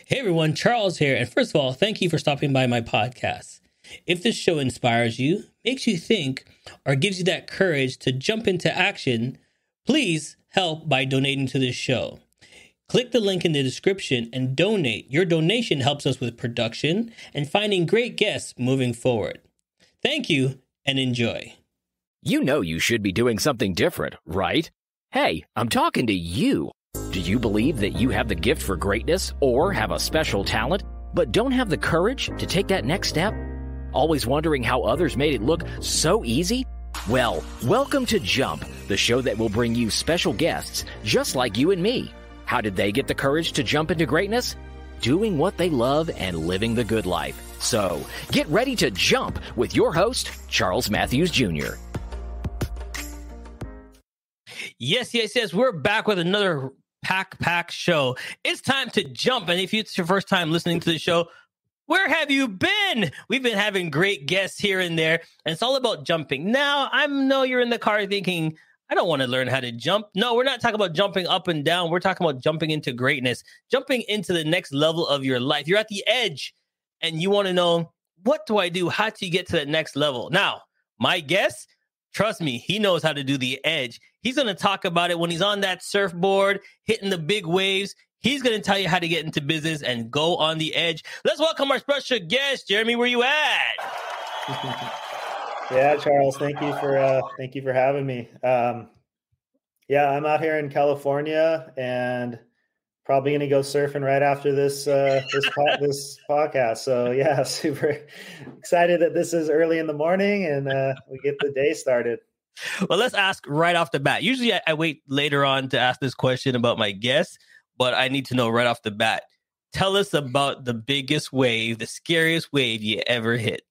Hey everyone, Charles here. And first of all, thank you for stopping by my podcast. If this show inspires you, makes you think, or gives you that courage to jump into action, please help by donating to this show. Click the link in the description and donate. Your donation helps us with production and finding great guests moving forward. Thank you and enjoy. You know you should be doing something different, right? Hey, I'm talking to you. Do you believe that you have the gift for greatness or have a special talent, but don't have the courage to take that next step? Always wondering how others made it look so easy? Well, welcome to Jump, the show that will bring you special guests just like you and me. How did they get the courage to jump into greatness? Doing what they love and living the good life. So, get ready to jump with your host, Charles Matthews Jr. Yes. We're back with another Pack show. It's time to jump. And if it's your first time listening to the show, where have you been? We've been having great guests here and there, and it's all about jumping. Now, I know you're in the car thinking, I don't want to learn how to jump. No, we're not talking about jumping up and down. We're talking about jumping into greatness, jumping into the next level of your life. You're at the edge and you want to know, what do I do? How do you get to the next level? Now, my guest, trust me, he knows how to do the edge. He's going to talk about it when he's on that surfboard, hitting the big waves. He's going to tell you how to get into business and go on the edge. Let's welcome our special guest, Jeremy. Where you at? Yeah, Charles, thank you for having me. I'm out here in California and probably going to go surfing right after this podcast. So yeah, super excited that this is early in the morning and we get the day started. Well, let's ask right off the bat. Usually I wait later on to ask this question about my guests, but I need to know right off the bat. Tell us about the biggest wave, the scariest wave you ever hit.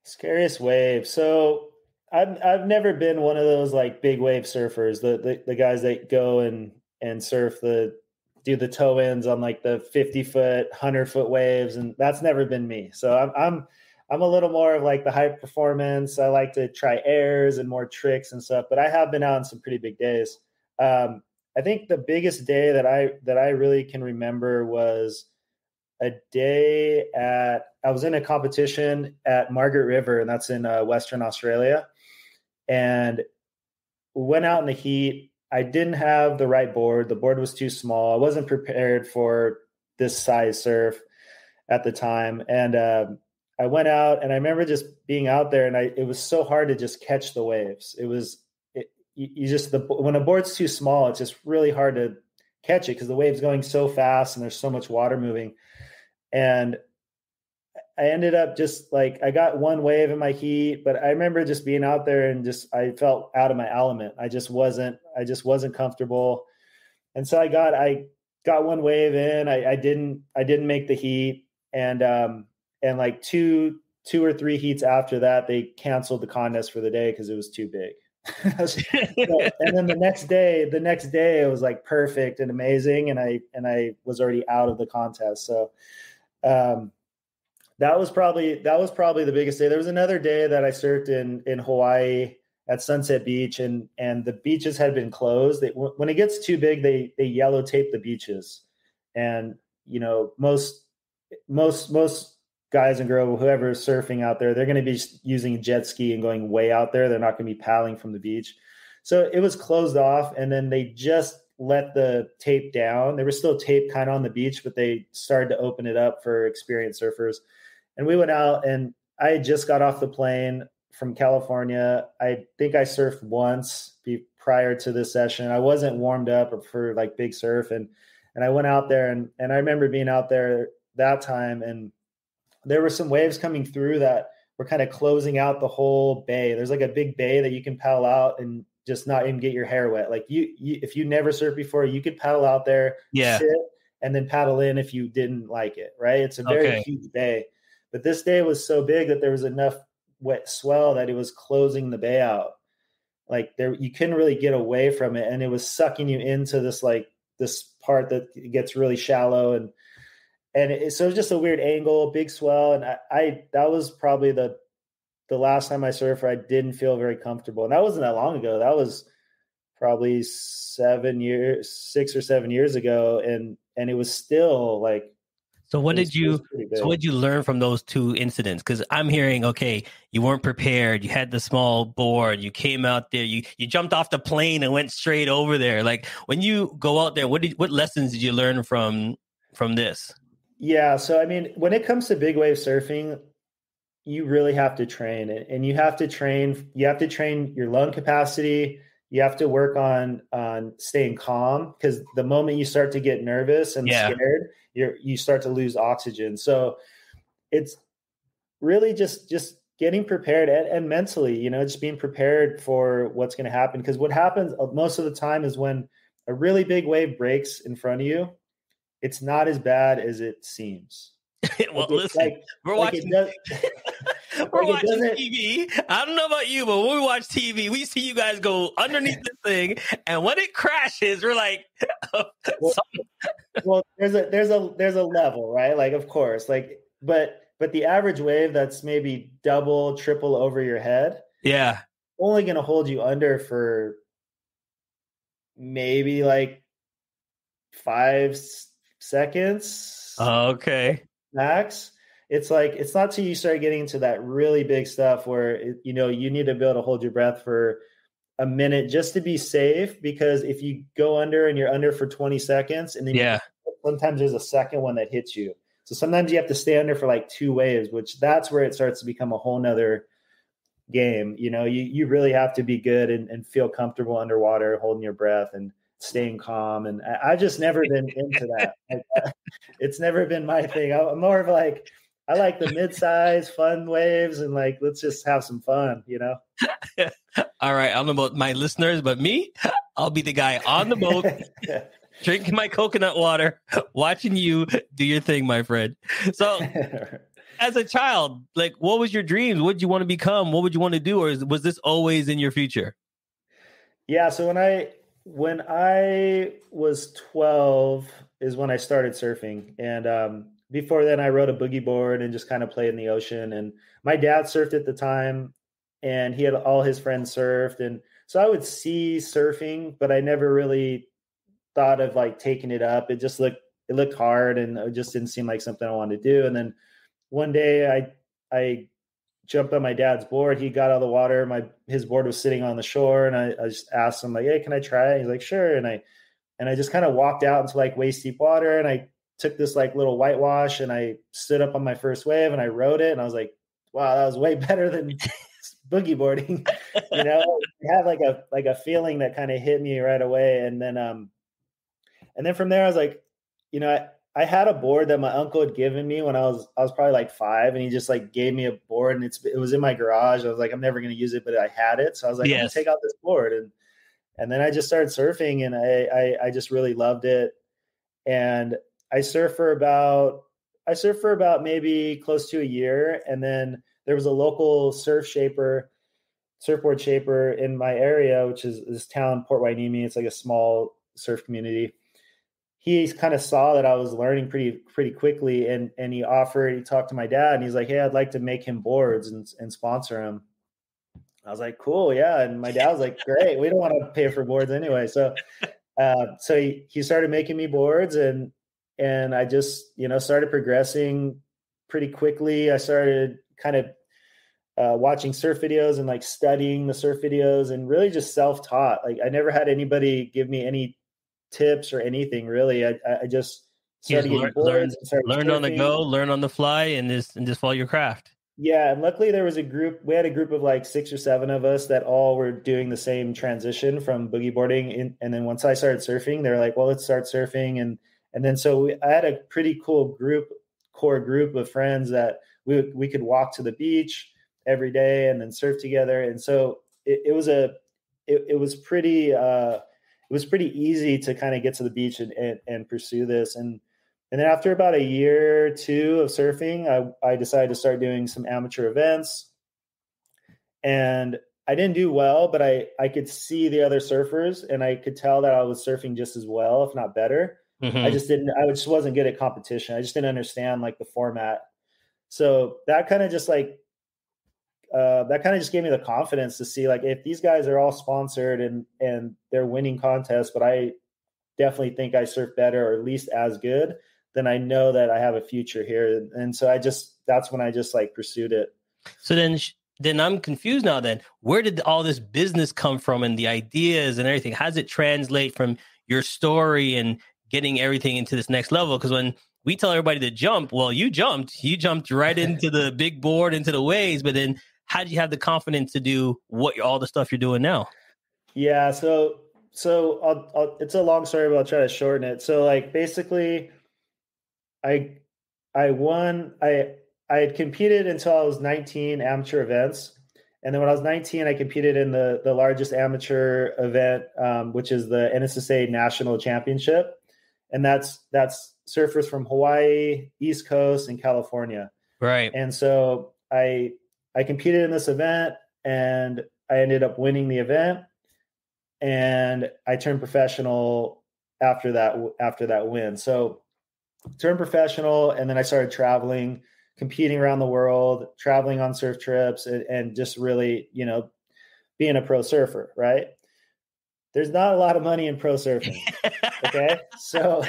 Scariest wave. So I've never been one of those like big wave surfers, the guys that go and surf do the toe ends on like the 50-foot, 100-foot waves, and that's never been me. So I'm a little more of like the high performance. I like to try airs and more tricks and stuff, but I have been out on some pretty big days. I think the biggest day that I really can remember was a day I was in a competition at Margaret River, and that's in Western Australia. And we went out in the heat. I didn't have the right board. The board was too small. I wasn't prepared for this size surf at the time. And I went out, and I remember just being out there, and it was so hard to just catch the waves. When a board's too small, it's just really hard to catch it because the wave's going so fast and there's so much water moving. And I ended up just like, I got one wave in my heat, but I remember just being out there and I felt out of my element. I just wasn't comfortable. And so I got one wave in, I didn't make the heat. And like two or three heats after that, they canceled the contest for the day because it was too big. And then the next day it was like perfect and amazing. And I was already out of the contest. So, that was probably the biggest day. There was another day that I surfed in Hawaii at Sunset Beach, and the beaches had been closed. When it gets too big, they yellow tape the beaches. And, you know, most guys and girls, whoever is surfing out there, they're going to be using a jet ski and going way out there. They're not going to be paddling from the beach. So it was closed off, and then they just let the tape down. There was still tape kind of on the beach, but they started to open it up for experienced surfers. And we went out, and I had just got off the plane from California. I think I surfed once prior to this session. I wasn't warmed up for like big surf. And I went out there, and I remember being out there that time, and there were some waves coming through that were kind of closing out the whole bay. There's like a big bay that you can paddle out and just not even get your hair wet. Like you if you never surfed before, you could paddle out there, sit, and then paddle in if you didn't like it, right? It's a very huge bay. But this day was so big that there was enough wet swell that it was closing the bay out. Like you couldn't really get away from it. And it was sucking you into this part that gets really shallow. So it was just a weird angle, big swell. And that was probably the last time I surfed where I didn't feel very comfortable. And that wasn't that long ago. That was probably 6 or 7 years ago. And it was still like, So what it was pretty so big. what did you learn from those two incidents? Because I'm hearing, okay, you weren't prepared. You had the small board. You came out there. You jumped off the plane and went straight over there. Like when you go out there, what lessons did you learn from this? Yeah. So, I mean, when it comes to big wave surfing, you really have to train it, and you have to train your lung capacity. You have to work on staying calm, because the moment you start to get nervous and Yeah. scared, you start to lose oxygen. So it's really just getting prepared, and mentally, just being prepared for what's going to happen. Because what happens most of the time is when a really big wave breaks in front of you, it's not as bad as it seems. Well, Like, it's listen, we're like watching. it does. We're Like, it watching doesn't. TV. I don't know about you, but when we watch TV, we see you guys go underneath this thing, and when it crashes, we're like, Well, something. well, there's a level, right? Like, of course, like, but the average wave that's maybe double, triple over your head, Yeah. only going to hold you under for maybe like 5 seconds Okay. max. It's like, it's not till you start getting into that really big stuff where you need to be able to hold your breath for a minute just to be safe. Because if you go under and you're under for 20 seconds, and then Yeah. sometimes there's a second one that hits you. So sometimes you have to stay under for like 2 waves, which that's where it starts to become a whole nother game. You really have to be good and feel comfortable underwater, holding your breath and staying calm. And I've just never been into that. It's never been my thing. I'm more of like, I like the mid-size fun waves, and like, let's just have some fun, All right. I don't know about my listeners, but me, I'll be the guy on the boat, drinking my coconut water, watching you do your thing, my friend. So as a child, like, what was your dreams? What did you want to become? What would you want to do? Or was this always in your future? Yeah. So when I was 12 is when I started surfing. And before then, I rode a boogie board and just kind of played in the ocean. And my dad surfed at the time, and he had all his friends surfed. And so I would see surfing, but I never really thought of like taking it up. It looked hard, and it just didn't seem like something I wanted to do. And then one day I jumped on my dad's board. He got out of the water. His board was sitting on the shore, and I just asked him, like, "Hey, can I try it?" He's like, "Sure." And I just kind of walked out into like waist deep water, and I took this like little whitewash, and I stood up on my first wave, and I rode it, and I was like, "Wow, that was way better than boogie boarding." I had like a feeling that kind of hit me right away. And then from there, I was like, I had a board that my uncle had given me when I was probably like 5, and he just like gave me a board, and it was in my garage. I was like, I'm never going to use it, but I had it. So I was like, I'm going to take out this board. And then I just started surfing, and I just really loved it. And I surfed for about maybe close to a year. And then there was a local surfboard shaper in my area, which is this town, Port Hueneme. It's like a small surf community. He kind of saw that I was learning pretty quickly, and he talked to my dad, and he's like, "Hey, I'd like to make him boards and sponsor him." I was like, "Cool, yeah." And my dad was like, "Great, we don't want to pay for boards anyway." So he started making me boards, and I just started progressing pretty quickly. I started kind of watching surf videos and like studying the surf videos, and really just self-taught. Like, I never had anybody give me any tips or anything really. I just started getting boards, learned on the go, learn on the fly, and just follow your craft. Yeah, and luckily there was we had a group of like 6 or 7 of us that all were doing the same transition from boogie boarding. And then once I started surfing, they were like, "Well, let's start surfing." And then I had a pretty cool core group of friends that we could walk to the beach every day and then surf together. And so it was pretty easy to kind of get to the beach and pursue this. And then after about a year or 2 of surfing, I decided to start doing some amateur events. And I didn't do well, but I could see the other surfers, and I could tell that I was surfing just as well, if not better. Mm-hmm. I just wasn't good at competition. I just didn't understand like the format. So that kind of just like that kind of just gave me the confidence to see like if these guys are all sponsored and they're winning contests, but I definitely think I surf better or at least as good, then I know that I have a future here. And so that's when I just like pursued it. So then I'm confused now then. Where did all this business come from and the ideas and everything? How does it translate from your story and getting everything into this next level? Because when we tell everybody to jump, well, you jumped right into the big board, into the waves, but then how did you have the confidence to do all the stuff you're doing now? Yeah. So it's a long story, but I'll try to shorten it. So like basically I had competed until I was 19 amateur events. And then when I was 19, I competed in the largest amateur event, which is the NSSA National Championship. And that's surfers from Hawaii, East Coast, and California. Right. And so I competed in this event and I ended up winning the event. And I turned professional after that win. So turned professional, and then I started traveling, competing around the world, traveling on surf trips, and just really, being a pro surfer, right? There's not a lot of money in pro surfing. Okay. So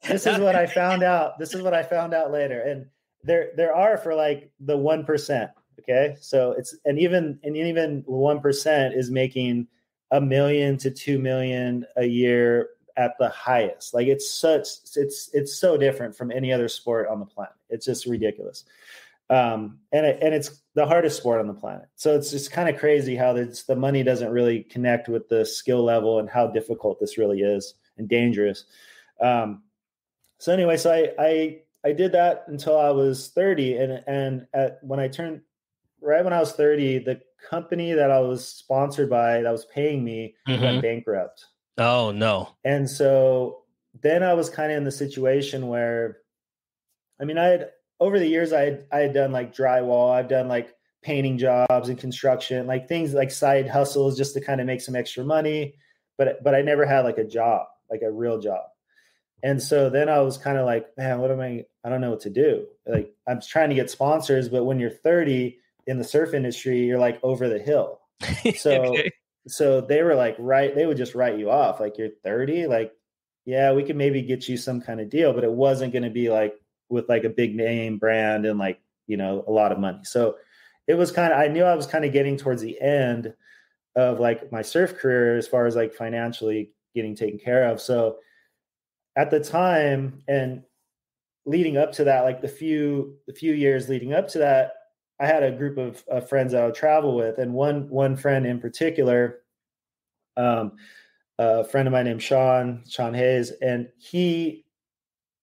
this is what I found out. This is what I found out later. And there are for like the 1%. Okay. So even 1% is making $1 million to $2 million a year at the highest. Like it's so different from any other sport on the planet. It's just ridiculous. And it's the hardest sport on the planet. So it's just kind of crazy how the money doesn't really connect with the skill level and how difficult this really is and dangerous. So anyway, so I did that until I was 30. And when I was 30, the company that I was sponsored by that was paying me went bankrupt. Oh no. And so then I was kind of in the situation where, over the years, I had done like drywall. I've done like painting jobs and construction, like things like side hustles just to kind of make some extra money. But I never had like a job, like a real job. And so then I was kind of like, man, I don't know what to do. Like I'm trying to get sponsors, but when you're 30 in the surf industry, you're like over the hill. So, okay. So they were like, they would just write you off. Like you're 30, like, yeah, we could maybe get you some kind of deal, but it wasn't going to be like with like a big name brand and like, a lot of money. So it was I knew I was kind of getting towards the end of like my surf career as far as like financially getting taken care of. So at the time and leading up to that, like the few years leading up to that, I had a group of friends that I would travel with. And one friend in particular, a friend of mine named Sean Hayes, and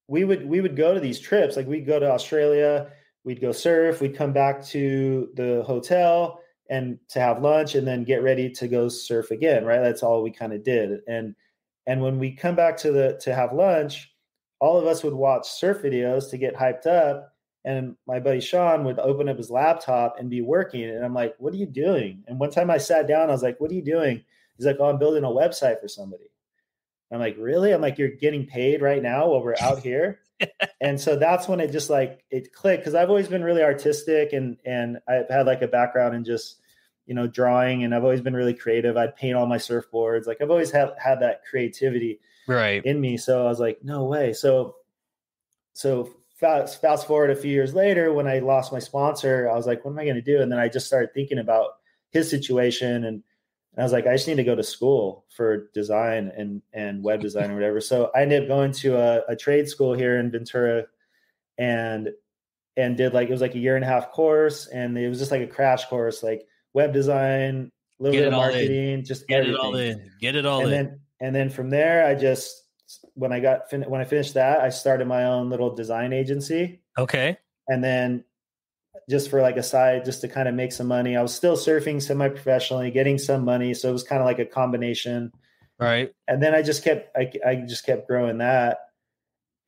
we would go to these trips. Like we'd go to Australia, we'd go surf, we'd come back to the hotel and to have lunch and then get ready to go surf again. Right. That's all we kind of did. And when we come back to have lunch, all of us would watch surf videos to get hyped up. And my buddy Sean would open up his laptop and be working. And I'm like, what are you doing? And one time I sat down, I was like, what are you doing? He's like, oh, I'm building a website for somebody. I'm like, really? I'm like, you're getting paid right now while we're out here? And so that's when it just like, it clicked. Cause I've always been really artistic and I've had like a background in just, drawing, and I've always been really creative. I'd paint all my surfboards. Like I've always had that creativity in me. So I was like, no way. So fast forward a few years later, when I lost my sponsor, I was like, what am I going to do? And then I just started thinking about his situation. And I was like, I just need to go to school for design and web design or whatever. So I ended up going to a trade school here in Ventura and did like, it was like a 1.5-year course. And it was just like a crash course, like web design, a little bit of marketing, just get everything. Get it all in. And then from there, when I finished that, I started my own little design agency. Okay. And then just for like a side, just to kind of make some money, I was still surfing semi-professionally, getting some money. So it was kind of like a combination. Right. And then I just kept growing that,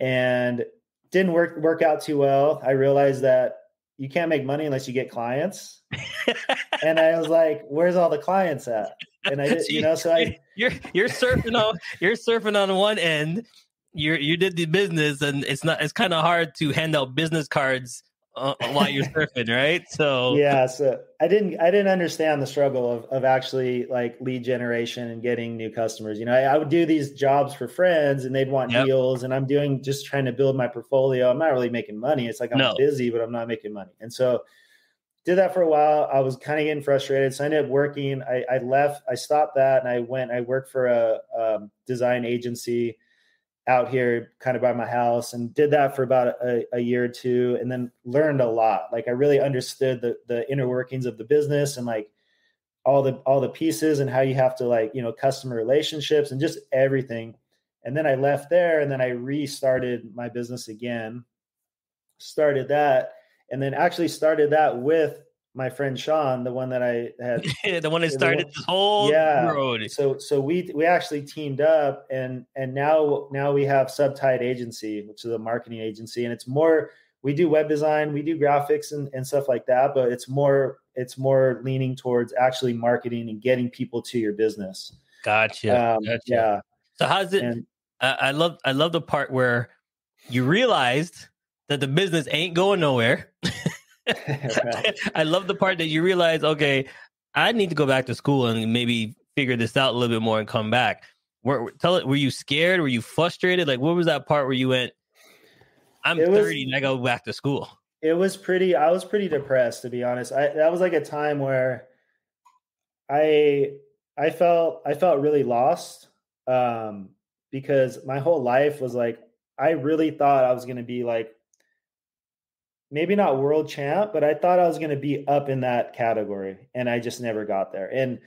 and didn't work out too well. I realized that you can't make money unless you get clients. And I was like, where's all the clients at? And I did, you're surfing on one end, you did the business, and it's kind of hard to hand out business cards while you're surfing, right? So yeah, so I didn't understand the struggle of actually like lead generation and getting new customers. I would do these jobs for friends and they'd want yep. deals, and I'm just trying to build my portfolio. I'm not really making money. It's like I'm No. busy, but I'm not making money. And so did that for a while. I was kind of getting frustrated. So I ended up working. I left, I stopped that, and I worked for a design agency out here kind of by my house, and did that for about a year or two, and then learned a lot. Like I really understood the inner workings of the business, and like all the pieces, and how you have to like, customer relationships and just everything. And then I left there, and then I restarted my business again, started that, and then actually started that with my friend Sean, the one that I had, the one that started this whole road. So we actually teamed up, and now we have Subtide Agency, which is a marketing agency, and it's more, we do web design, we do graphics and stuff like that, but it's more leaning towards actually marketing and getting people to your business. Gotcha. Yeah. So how's it? And I love the part where you realized that the business ain't going nowhere. Right. I love the part that you realize, okay, I need to go back to school and maybe figure this out a little bit more and come back. Were you scared? Were you frustrated? Like, what was that part where you went, I'm 30 and I go back to school? I was pretty depressed, to be honest. That was like a time where I felt really lost, because my whole life was like, I really thought I was going to be like, maybe not world champ, but I thought I was going to be up in that category, and I just never got there. And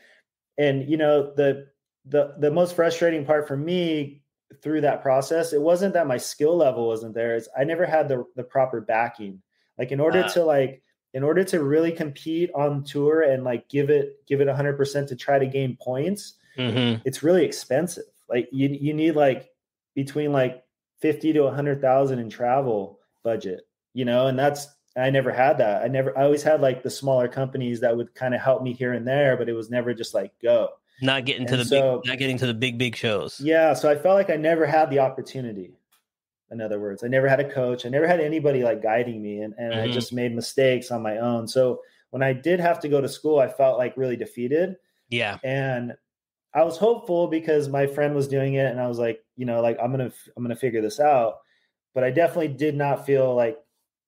the most frustrating part for me through that process, it wasn't that my skill level wasn't there. It's I never had the proper backing. Like in order to really compete on tour and like give it 100% to try to gain points, it's really expensive. Like you need like between like 50 to 100,000 in travel budget. And I never had that. I always had like the smaller companies that would kind of help me here and there, but it was never just like go. Not getting to the big shows. Yeah. So I felt like I never had the opportunity. In other words, I never had a coach. I never had anybody like guiding me, and I just made mistakes on my own. So when I did have to go to school, I felt like really defeated. Yeah. And I was hopeful because my friend was doing it, and I was like, like I'm going to figure this out. But I definitely did not feel like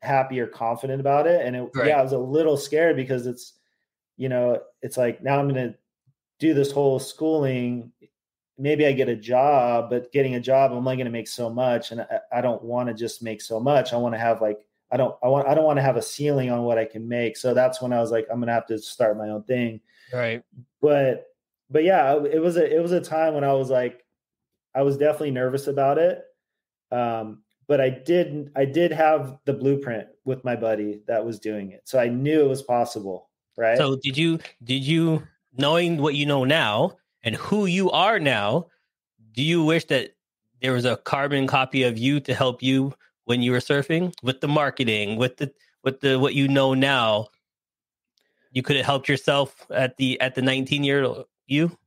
happy or confident about it. And I was a little scared because it's like, now I'm going to do this whole schooling. Maybe I get a job, but getting a job, I'm only going to make so much. And I don't want to just make so much. I want to have like, I don't want to have a ceiling on what I can make. So that's when I was like, I'm going to have to start my own thing. Right. But yeah, it was a time when I was like, I was definitely nervous about it. But I did have the blueprint with my buddy that was doing it. So I knew it was possible. Right. So did you, knowing what you know now and who you are now, do you wish that there was a carbon copy of you to help you when you were surfing with the marketing, with the what you know now? You could have helped yourself at the 19-year-old you?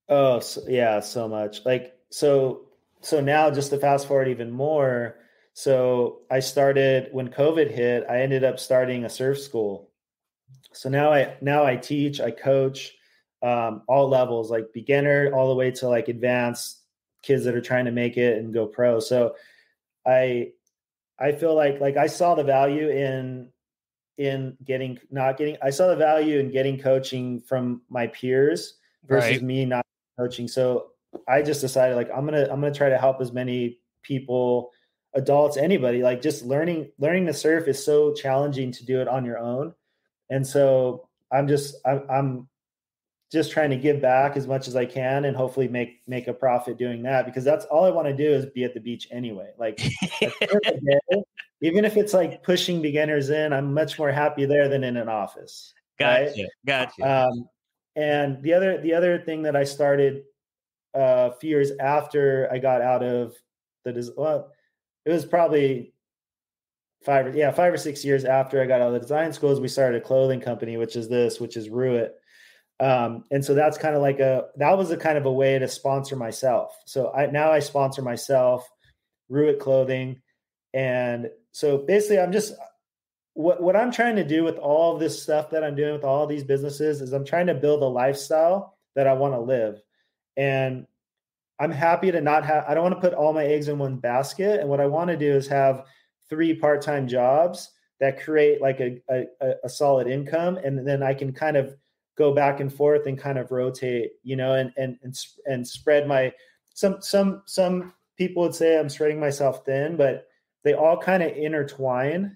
Oh, yeah, so much. Like, so now just to fast forward even more. So I started when COVID hit, I ended up starting a surf school. So now I teach, I coach, all levels, like beginner all the way to like advanced kids that are trying to make it and go pro. So I feel like I saw the value in I saw the value in getting coaching from my peers versus me not coaching. So I just decided like, I'm going to try to help as many people, adults, anybody, like just learning to surf is so challenging to do it on your own. And so I'm just trying to give back as much as I can and hopefully make a profit doing that, because that's all I want to do is be at the beach anyway. Like even if it's like pushing beginners in, I'm much more happy there than in an office. Gotcha. And the other thing that I started a few years after I got out of it was probably 5 or 6 years after I got out of the design schools, we started a clothing company, which is Ruit. And so that's kind of like that was a kind of a way to sponsor myself. So I sponsor myself, Ruit Clothing. And so basically what I'm trying to do with all of this stuff that I'm doing with all these businesses is I'm trying to build a lifestyle that I want to live. And I'm happy to not have, I don't want to put all my eggs in one basket. And what I want to do is have 3 part-time jobs that create like a solid income. And then I can kind of go back and forth and kind of rotate, and spread my, some people would say I'm spreading myself thin, but they all kind of intertwine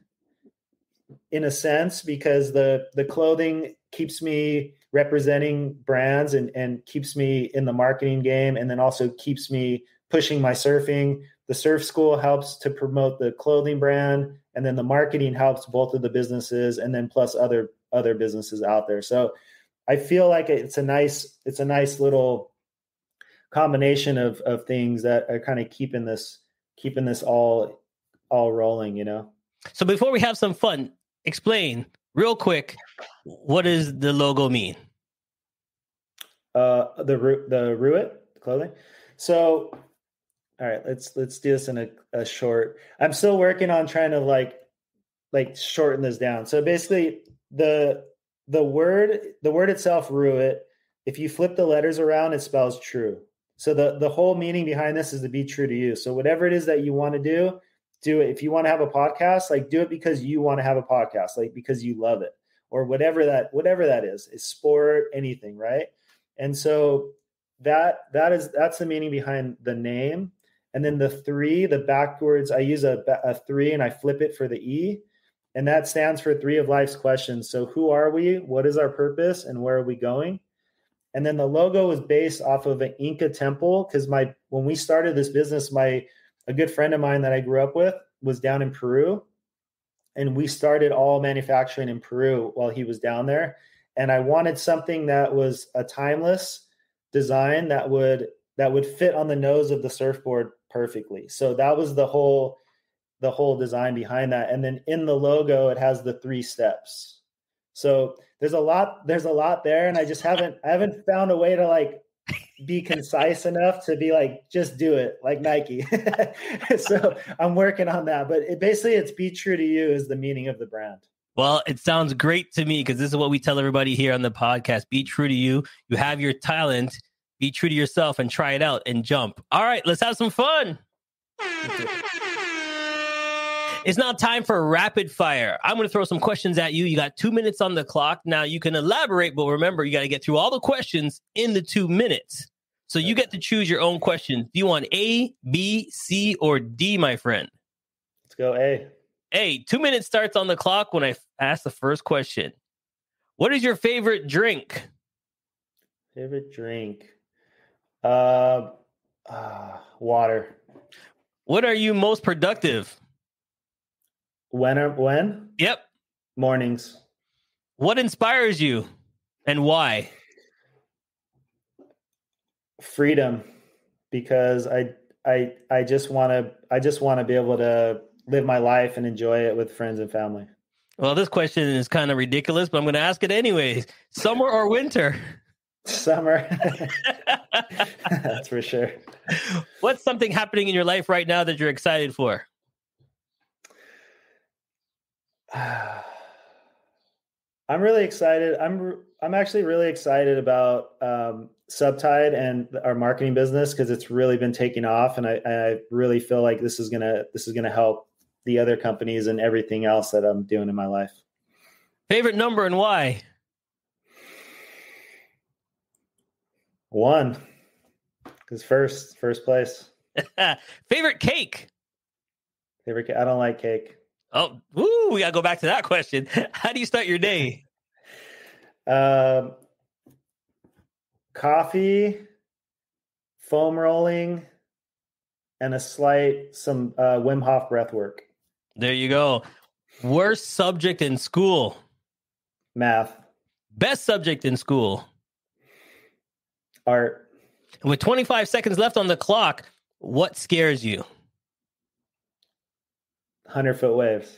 in a sense, because the clothing keeps me representing brands and keeps me in the marketing game, and then also keeps me pushing my surfing. The surf school helps to promote the clothing brand, and then the marketing helps both of the businesses, and then plus other businesses out there. So I feel like it's a nice little combination of things that are kind of keeping this all rolling, So before we have some fun, explain real quick, what does the logo mean? The Ruit clothing. So, all right, let's do this in a short. I'm still working on trying to like shorten this down. So basically, the word itself, Ruit, if you flip the letters around, it spells true. So the whole meaning behind this is to be true to you. So whatever it is that you want to do it. If you want to have a podcast, like do it because you want to have a podcast, like because you love it, or whatever that is sport, anything, right? And so that's the meaning behind the name. And then the 3, the backwards, I use a 3 and I flip it for the E, and that stands for 3 of life's questions. So who are we? What is our purpose? And where are we going? And then the logo was based off of an Inca temple, because when we started this business, a good friend of mine that I grew up with was down in Peru, and we started all manufacturing in Peru while he was down there. And I wanted something that was a timeless design that would fit on the nose of the surfboard perfectly. So that was the whole design behind that. And then in the logo, it has the 3 steps. So there's a lot there. And I haven't found a way to like be concise enough to be like, just do it like Nike. So I'm working on that, but it's be true to you is the meaning of the brand. Well, it sounds great to me, because this is what we tell everybody here on the podcast. Be true to you. You have your talent. Be true to yourself and try it out and jump. All right, let's have some fun. It's now time for rapid fire. I'm going to throw some questions at you. You got 2 minutes on the clock. Now you can elaborate, but remember, you got to get through all the questions in the 2 minutes. So you get to choose your own questions. Do you want A, B, C, or D, my friend? Let's go A. A. 2 minutes starts on the clock when I ask the first question. What is your favorite drink? Favorite drink? Water. What are you most productive? When? Yep. Mornings. What inspires you and why? Freedom, because I just want to be able to live my life and enjoy it with friends and family. Well, this question is kind of ridiculous, but I'm going to ask it anyways. Summer or winter? Summer. That's for sure. What's something happening in your life right now that you're excited for? I'm really excited. I'm actually really excited about Subtide and our marketing business, because it's really been taking off, and I really feel like this is gonna help the other companies and everything else that I'm doing in my life. Favorite number and why? 1, because first place. Favorite cake? I don't like cake. Oh, woo, we gotta go back to that question. How do you start your day? Coffee, foam rolling, and some Wim Hof breath work. There you go. Worst subject in school? Math. Best subject in school? Art. And with 25 seconds left on the clock, what scares you? 100-foot waves.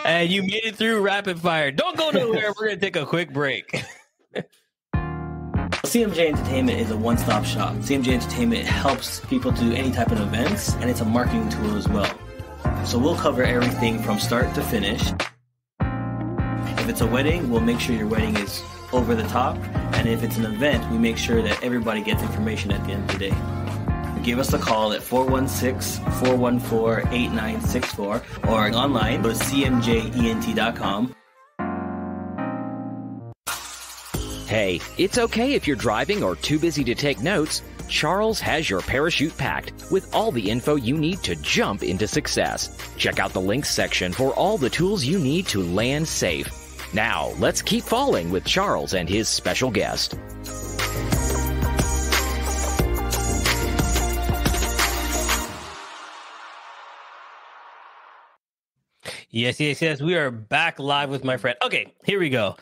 And you made it through rapid fire. Don't go nowhere. We're going to take a quick break. CMJ Entertainment is a one-stop shop. CMJ Entertainment helps people do any type of events, and it's a marketing tool as well. So we'll cover everything from start to finish. If it's a wedding, we'll make sure your wedding is over the top. And if it's an event, we make sure that everybody gets information at the end of the day. Give us a call at 416-414-8964 or online, go to cmjent.com. Hey, it's okay if you're driving or too busy to take notes. Charles has your parachute packed with all the info you need to jump into success. Check out the links section for all the tools you need to land safe. Now, let's keep falling with Charles and his special guest. Yes. We are back live with my friend. Okay, here we go.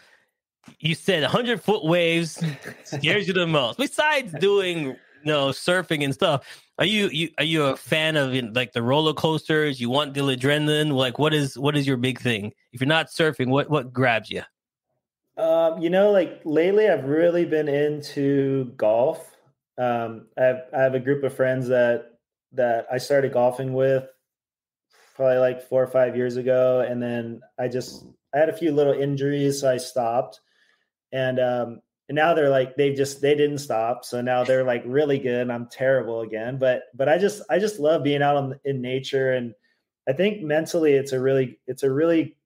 You said 100-foot waves scares you the most. Besides doing, surfing and stuff, are you a fan of like the roller coasters? You want the adrenaline? Like, what is your big thing? If you're not surfing, what grabs you? Like lately, I've really been into golf. I have a group of friends that I started golfing with probably like 4 or 5 years ago. And then I had a few little injuries, so I stopped. And now they're like, they didn't stop. So now they're like really good and I'm terrible again. But I just love being out in nature. And I think mentally it's a really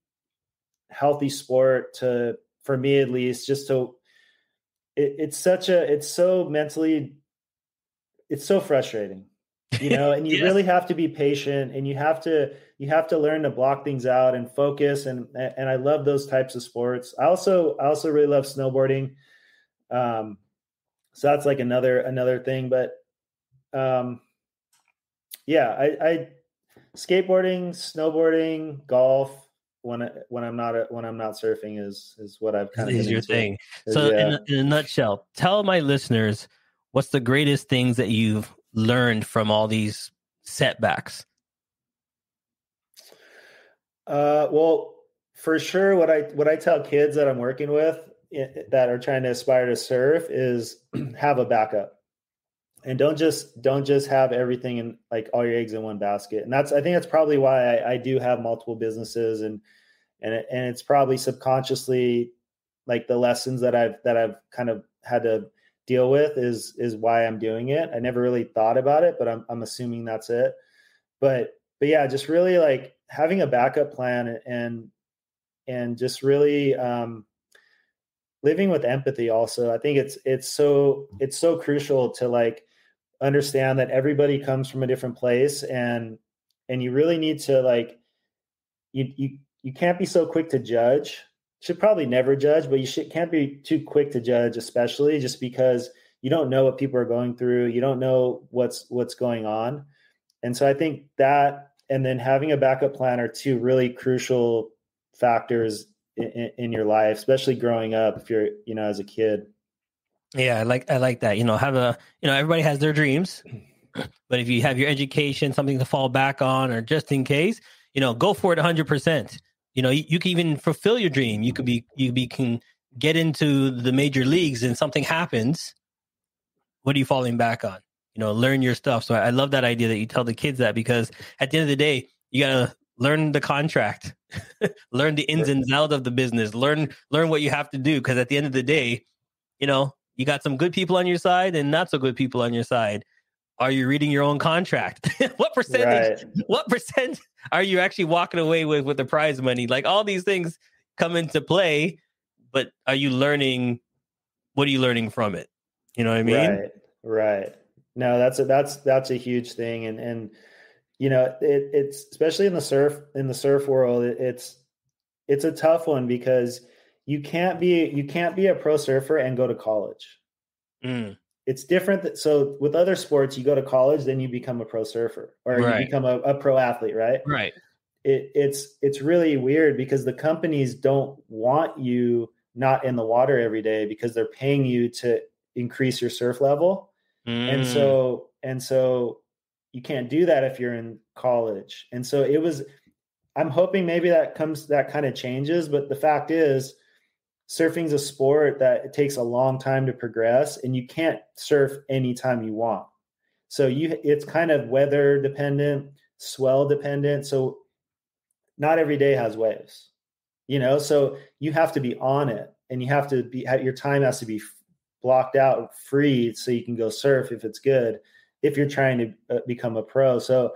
healthy sport for me at least, it's so frustrating. And you really have to be patient, and you have to learn to block things out and focus. And I love those types of sports. I also really love snowboarding. So that's like another thing, but I skateboarding, snowboarding, golf when I'm not surfing is what I've kind of is your into. thing. So in a nutshell, tell my listeners what's the greatest things that you've learned from all these setbacks. Well, for sure, what I tell kids that I'm working with that are trying to aspire to surf is have a backup, and don't just have everything in like all your eggs in one basket. And I think that's probably why I do have multiple businesses, and it's probably subconsciously like the lessons that I've kind of had to deal with is why I'm doing it. I never really thought about it, but I'm assuming that's it. But yeah, just really like having a backup plan and just really living with empathy also. I think it's so crucial to like understand that everybody comes from a different place, and you really need to like you can't be so quick to judge. Should probably never judge, but can't be too quick to judge, especially just because you don't know what people are going through. You don't know what's going on. And so I think that, and then having a backup plan are two really crucial factors in your life, especially growing up if you're, as a kid. Yeah. I like that, everybody has their dreams, but if you have your education, something to fall back on, or just in case, go for it 100%. You can even fulfill your dream. You can get into the major leagues and something happens. What are you falling back on? Learn your stuff. So I love that idea that you tell the kids that, because at the end of the day, you got to learn the contract, learn the ins and outs of the business, learn what you have to do. Because at the end of the day, you got some good people on your side and not so good people on your side. Are you reading your own contract? What percentage are you actually walking away with the prize money? Like all these things come into play, but are you learning? What are you learning from it? You know what I mean? Right. No, that's a huge thing. And it's especially in the surf world, it's a tough one because you can't be a pro surfer and go to college. It's different. So with other sports, you go to college, then you become a pro surfer, or you become a pro athlete, right? Right. It's really weird because the companies don't want you not in the water every day because they're paying you to increase your surf level. And so you can't do that if you're in college. And so I'm hoping maybe that kind of changes. But the fact is, surfing's a sport that it takes a long time to progress, and you can't surf anytime you want. So it's kind of weather dependent, swell dependent. So not every day has waves, so you have to be on it, and you have to your time has to be blocked out, free, so you can go surf if it's good, if you're trying to become a pro. So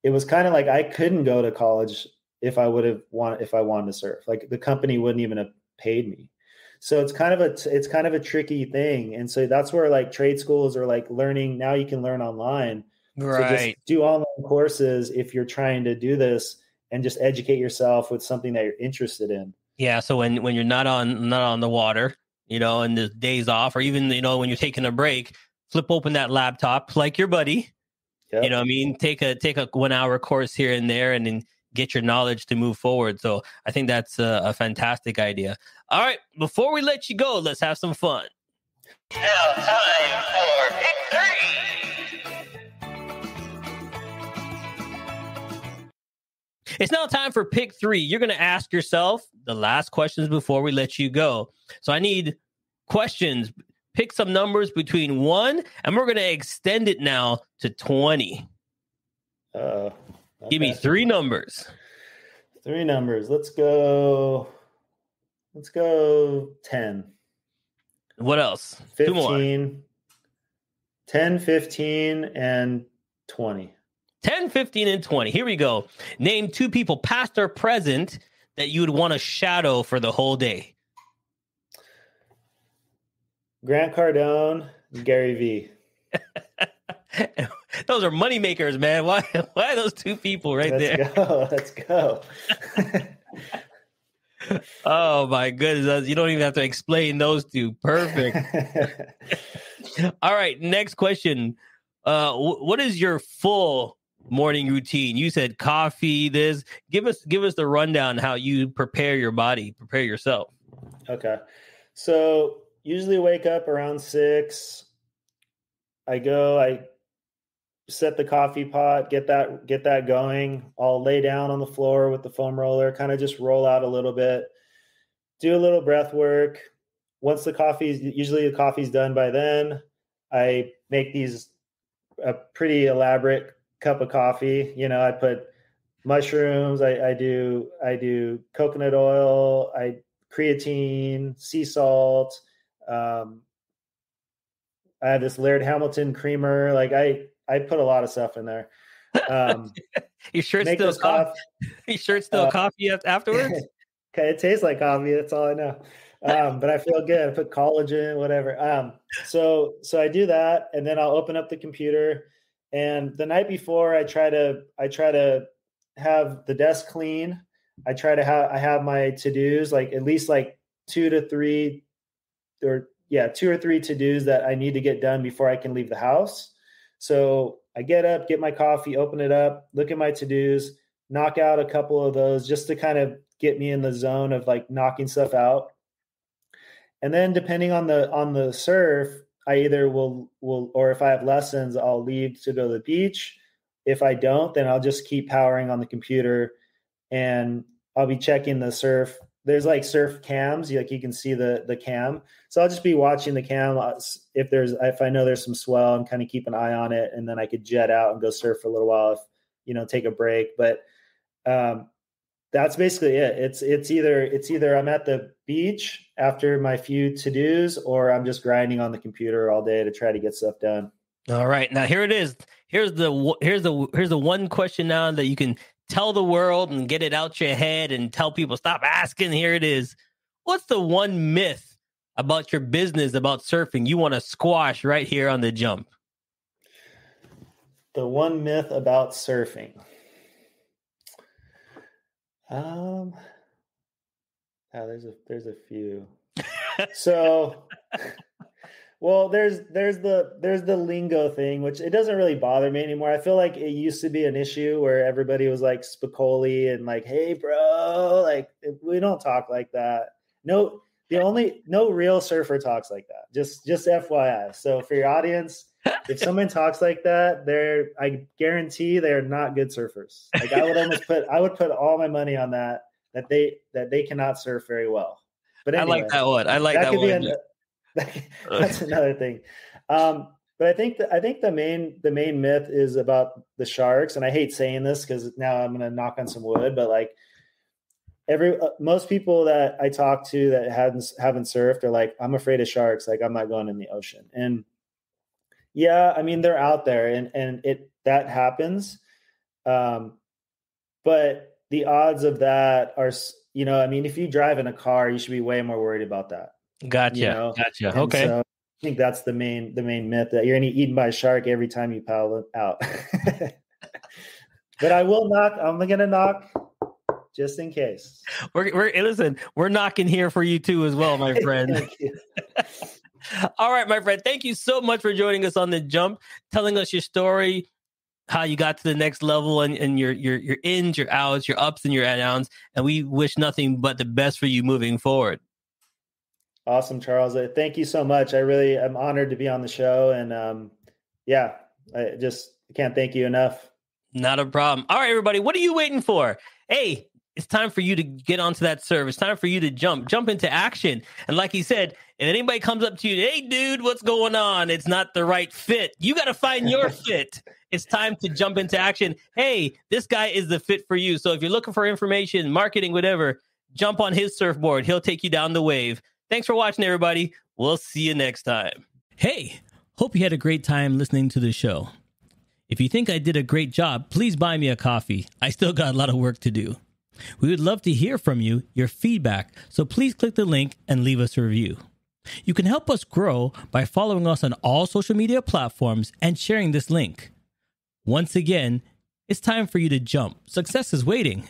it was kind of like I couldn't go to college if I wanted to surf. Like the company wouldn't even have paid me. So it's kind of a tricky thing. And so that's where like trade schools are like learning. Now you can learn online. Right. So just do online courses if you're trying to do this, and just educate yourself with something that you're interested in. Yeah. So when you're not on the water, and the days off, or even, when you're taking a break, flip open that laptop like your buddy. Yep. What I mean? Take a 1 hour course here and there, and then get your knowledge to move forward. So I think that's a fantastic idea. All right. Before we let you go, let's have some fun. Now time for Pick 3. It's now time for Pick 3. You're going to ask yourself the last questions before we let you go. So I need questions. Pick some numbers between 1, and we're going to extend it now to 20. Okay. Give me 3 numbers. 3 numbers. Let's go 10. What else? 15. 2 more. 10, 15, and 20. 10, 15, and 20. Here we go. Name 2 people, past or present, that you would want to shadow for the whole day. Grant Cardone, Gary Vee. Those are money makers, man. Why those 2 people there? Let's go. Oh my goodness. You don't even have to explain those 2. Perfect. All right. Next question. What is your full morning routine? You said coffee, this. Give us the rundown how you prepare your body, prepare yourself. Okay. So usually wake up around 6. I set the coffee pot, get that going. I'll lay down on the floor with the foam roller, kind of just roll out a little bit, do a little breath work. Once the coffee's done by then, I make a pretty elaborate cup of coffee. I put mushrooms, I do coconut oil, creatine, sea salt. I have this Laird Hamilton creamer. Like I put a lot of stuff in there. You sure it's still coffee? You sure it's still coffee afterwards? Okay, it tastes like coffee. That's all I know. But I feel good. I put collagen, whatever. So I do that, and then I'll open up the computer. And the night before, I try to have the desk clean. I have my to-dos, like at least like 2 or 3 to-dos that I need to get done before I can leave the house. So I get up, get my coffee, open it up, look at my to-dos, knock out a couple of those just to kind of get me in the zone of like knocking stuff out. And then depending on the surf, I either will, or if I have lessons, I'll leave to go to the beach. If I don't, then I'll just keep powering on the computer, and I'll be checking the surf. There's like surf cams, like you can see the cam. So I'll just be watching the cam. If I know there's some swell, and kind of keep an eye on it, and then I could jet out and go surf for a little while if, take a break. But that's basically it. It's either I'm at the beach after my few to-dos, or I'm just grinding on the computer all day to try to get stuff done. All right. Now here it is. Here's the one question now that you can tell the world and get it out your head and tell people, stop asking. Here it is. What's the one myth about your business, about surfing, you want to squash right here on the jump? The one myth about surfing. There's a few. So, well, there's the lingo thing, which it doesn't really bother me anymore. I feel like it used to be an issue where everybody was like Spicoli and like, hey bro, like we don't talk like that. No real surfer talks like that. Just FYI. So for your audience, if someone talks like that, I guarantee they're not good surfers. Like I would put all my money on that they cannot surf very well. But I like anyway, that one. I like that that could be one. that's another thing. But I think the main myth is about the sharks, and I hate saying this because now I'm going to knock on some wood, but like most people that I talk to that haven't surfed are like, I'm afraid of sharks. Like, I'm not going in the ocean. And yeah, I mean, they're out there, and that happens. But the odds of that are, I mean, if you drive in a car, you should be way more worried about that. Gotcha. And Okay. so I think that's the main myth, that you're going to get eaten by a shark every time you paddle out. But I'm going to knock just in case. Listen, we're knocking here for you too as well, my friend. Thank you. All right, my friend. Thank you so much for joining us on The Jump, telling us your story, how you got to the next level, and your ins, your outs, your ups and your downs. And we wish nothing but the best for you moving forward. Awesome, Charles. Thank you so much. I'm honored to be on the show. And I can't thank you enough. Not a problem. All right, everybody. What are you waiting for? Hey, it's time for you to get onto that serve. It's time for you to jump into action. And like he said, if anybody comes up to you, hey, dude, what's going on? It's not the right fit. You got to find your fit. It's time to jump into action. Hey, this guy is the fit for you. So if you're looking for information, marketing, whatever, jump on his surfboard. He'll take you down the wave. Thanks for watching, everybody. We'll see you next time. Hey, hope you had a great time listening to the show. If you think I did a great job, please buy me a coffee. I still got a lot of work to do. We would love to hear from you, your feedback, so please click the link and leave us a review. You can help us grow by following us on all social media platforms and sharing this link. Once again, it's time for you to jump. Success is waiting.